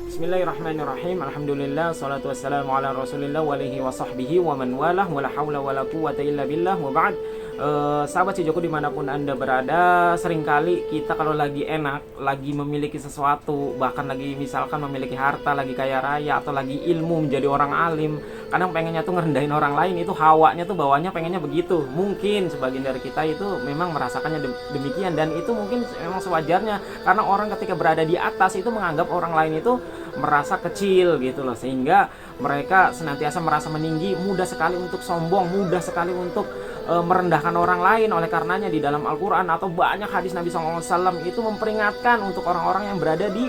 Bismillahirrahmanirrahim. Alhamdulillah, salatu wassalamu ala rasulillah wa alihi wa sahbihi wa man walah, wa la hawla wa la quwwata illa billah, wa ba'd. Sahabat Cijoku dimanapun anda berada, seringkali kita kalau lagi enak, lagi memiliki sesuatu, bahkan lagi misalkan memiliki harta, lagi kaya raya, atau lagi ilmu, menjadi orang alim, kadang pengennya tuh ngerendahin orang lain. Itu hawanya tuh, bawahnya pengennya begitu. Mungkin sebagian dari kita itu memang merasakannya demikian, dan itu mungkin memang sewajarnya, karena orang ketika berada di atas itu menganggap orang lain itu merasa kecil gitu loh, sehingga mereka senantiasa merasa meninggi, mudah sekali untuk sombong, mudah sekali untuk merendahkan orang lain. Oleh karenanya di dalam Al-Quran atau banyak hadis Nabi SAW itu memperingatkan untuk orang-orang yang berada di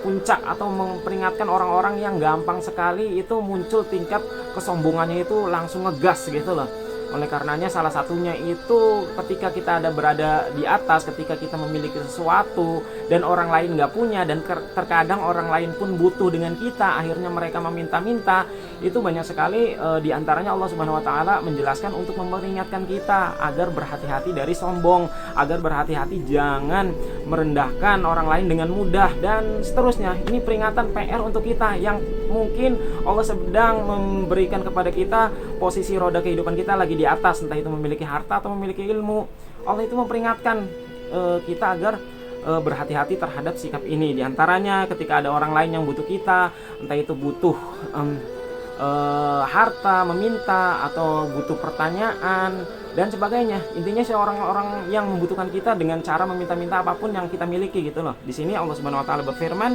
puncak, atau memperingatkan orang-orang yang gampang sekali itu muncul tingkat kesombongannya itu langsung ngegas gitu loh. Oleh karenanya salah satunya itu ketika kita berada di atas, ketika kita memiliki sesuatu dan orang lain nggak punya, dan terkadang orang lain pun butuh dengan kita, akhirnya mereka meminta-minta. Itu banyak sekali diantaranya Allah Subhanahu Wa Taala menjelaskan untuk memperingatkan kita agar berhati-hati dari sombong, agar berhati-hati jangan merendahkan orang lain dengan mudah, dan seterusnya. Ini peringatan PR untuk kita yang mungkin Allah sedang memberikan kepada kita posisi roda kehidupan kita lagi di atas, entah itu memiliki harta atau memiliki ilmu. Allah itu memperingatkan kita agar berhati-hati terhadap sikap ini. Di antaranya ketika ada orang lain yang butuh kita, entah itu butuh harta, meminta, atau butuh pertanyaan dan sebagainya. Intinya orang-orang yang membutuhkan kita dengan cara meminta-minta apapun yang kita miliki gitu loh. Di sini Allah Subhanahu Wa Taala berfirman,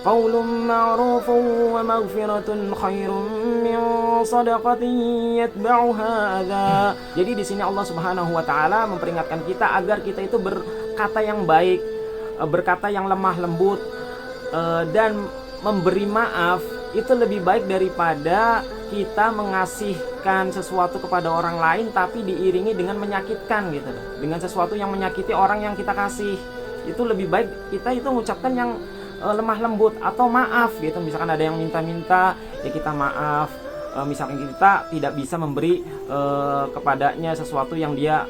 qaulun ma'rufun wa maghfiratun khairun min shadaqatin yatba'uha adza. Jadi di sini Allah Subhanahu wa taala memperingatkan kita agar kita itu berkata yang baik, berkata yang lemah lembut, dan memberi maaf itu lebih baik daripada kita mengasihkan sesuatu kepada orang lain tapi diiringi dengan menyakitkan gitu. Dengan sesuatu yang menyakiti orang yang kita kasih. Itu lebih baik kita itu mengucapkan yang lemah lembut atau maaf gitu. Misalkan ada yang minta-minta, ya kita maaf. Misalkan kita tidak bisa memberi kepadanya sesuatu yang dia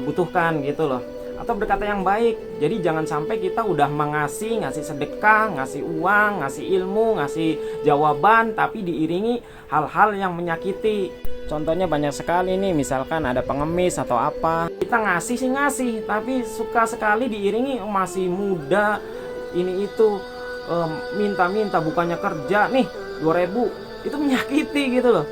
butuhkan gitu loh. Atau berkata yang baik. Jadi jangan sampai kita udah ngasih sedekah, ngasih uang, ngasih ilmu, ngasih jawaban, tapi diiringi hal-hal yang menyakiti. Contohnya banyak sekali nih, misalkan ada pengemis atau apa, kita ngasih sih ngasih, tapi suka sekali diiringi masih muda, ini itu minta-minta, bukannya kerja nih 2.000, itu menyakiti gitu loh.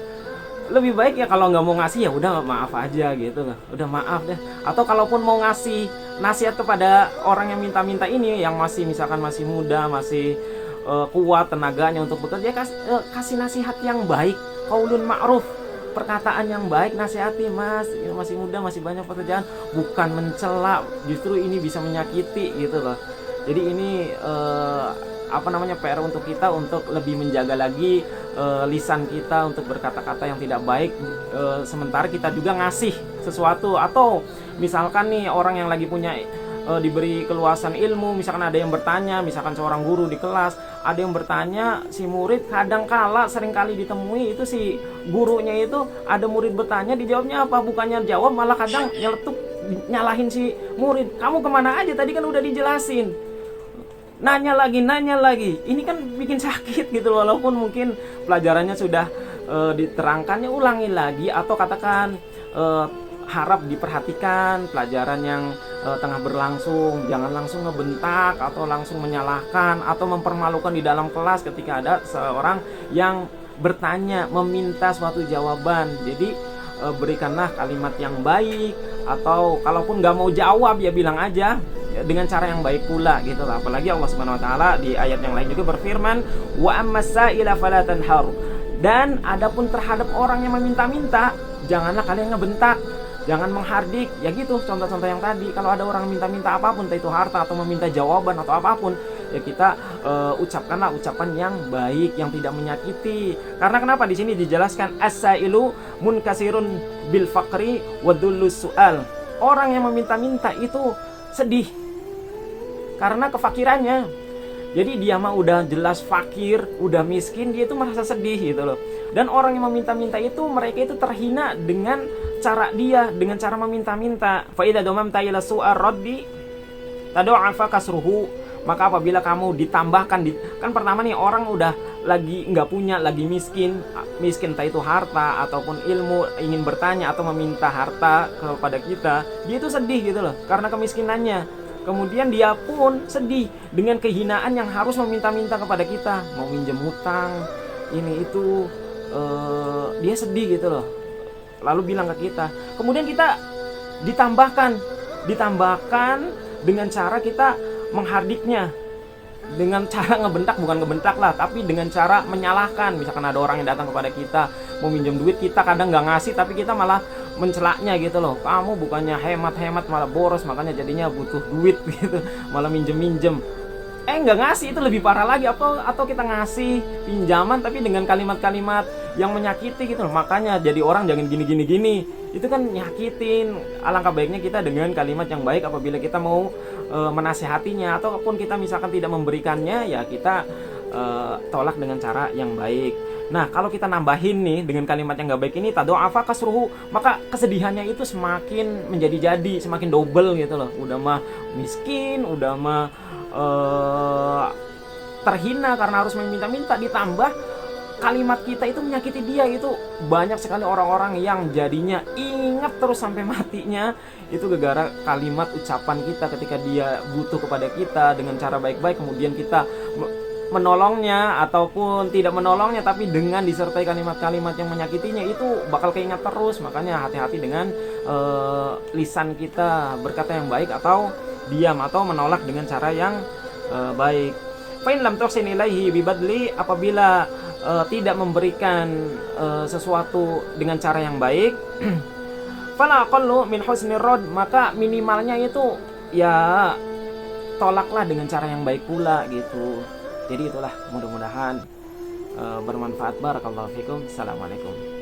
Lebih baik ya kalau nggak mau ngasih ya udah maaf aja gitu loh, udah maaf deh. Atau kalaupun mau ngasih nasihat kepada orang yang minta-minta ini, yang masih misalkan masih muda, masih kuat tenaganya untuk bekerja, kasih nasihat yang baik, qaulun ma'ruf, perkataan yang baik, nasihati, mas masih muda, masih banyak pekerjaan, bukan mencela. Justru ini bisa menyakiti gitu loh. Jadi ini PR untuk kita untuk lebih menjaga lagi lisan kita untuk berkata-kata yang tidak baik, sementara kita juga ngasih sesuatu. Atau misalkan nih orang yang lagi punya diberi keluasan ilmu, misalkan ada yang bertanya, misalkan seorang guru di kelas ada yang bertanya, si murid kadang kala seringkali ditemui itu si gurunya itu ada murid bertanya, dijawabnya apa? Bukannya jawab malah kadang nyeletuk nyalahin si murid, kamu kemana aja tadi kan udah dijelasin. Nanya lagi, ini kan bikin sakit gitu. Walaupun mungkin pelajarannya sudah diterangkannya, ulangi lagi, atau katakan harap diperhatikan pelajaran yang tengah berlangsung, jangan langsung ngebentak atau langsung menyalahkan atau mempermalukan di dalam kelas ketika ada seorang yang bertanya, meminta suatu jawaban. Jadi berikanlah kalimat yang baik, atau kalaupun nggak mau jawab ya bilang aja dengan cara yang baik pula gitu lah. Apalagi Allah Subhanahu Wa Taala di ayat yang lain juga berfirman, wa ammasaila fala tanhar. Dan adapun terhadap orang yang meminta-minta, janganlah kalian ngebentak, jangan menghardik. Ya gitu contoh-contoh yang tadi. Kalau ada orang minta-minta apapun, entah itu harta atau meminta jawaban atau apapun, ya kita ucapkanlah ucapan yang baik, yang tidak menyakiti. Karena kenapa di sini dijelaskan as-sailu munkasirun bil faqri wa dhullus su'al. Orang yang meminta-minta itu sedih karena kefakirannya. Jadi dia mah udah jelas fakir, udah miskin, dia itu merasa sedih gitu loh. Dan orang yang meminta-minta itu, mereka itu terhina dengan cara dia, dengan cara meminta-minta. Fa idza damamta ila su'ar raddi tad'afa kasruhu Maka apabila kamu ditambahkan kan pertama nih orang udah lagi nggak punya, lagi miskin, entah itu harta ataupun ilmu, ingin bertanya atau meminta harta kepada kita, dia itu sedih gitu loh karena kemiskinannya. Kemudian dia pun sedih dengan kehinaan yang harus meminta-minta kepada kita, mau minjem hutang, ini itu, dia sedih gitu loh. Lalu bilang ke kita, kemudian kita ditambahkan dengan cara kita menghardiknya, dengan cara ngebentak, bukan ngebentak lah, tapi dengan cara menyalahkan. Misalkan ada orang yang datang kepada kita mau minjem duit, kita kadang nggak ngasih, tapi kita malah mencelaknya gitu loh. Kamu bukannya hemat malah boros, makanya jadinya butuh duit gitu, malah minjem nggak ngasih, itu lebih parah lagi. Atau kita ngasih pinjaman tapi dengan kalimat-kalimat yang menyakiti gitu loh. Makanya jadi orang jangan gini, itu kan nyakitin. Alangkah baiknya kita dengan kalimat yang baik apabila kita mau menasehatinya, ataupun kita misalkan tidak memberikannya, ya kita tolak dengan cara yang baik. Nah, kalau kita nambahin nih dengan kalimat yang gak baik ini, tado'afa kasruhu, maka kesedihannya itu semakin menjadi-jadi, semakin double gitu loh. Udah mah miskin, udah mah terhina karena harus meminta-minta, ditambah kalimat kita itu menyakiti dia. Itu banyak sekali orang-orang yang jadinya ingat terus sampai matinya, itu gara-gara kalimat ucapan kita ketika dia butuh kepada kita dengan cara baik-baik, kemudian kita menolongnya ataupun tidak menolongnya, tapi dengan disertai kalimat-kalimat yang menyakitinya, itu bakal keingat terus. Makanya hati-hati dengan lisan kita, berkata yang baik atau diam atau menolak dengan cara yang baik. Fa in lam tuhsin ilaihi bibadli, apabila tidak memberikan sesuatu dengan cara yang baik, fala aqallu min husnir rad, maka minimalnya itu ya tolaklah dengan cara yang baik pula gitu. Jadi itulah, mudah-mudahan bermanfaat. Barakallahu fikum. Assalamualaikum.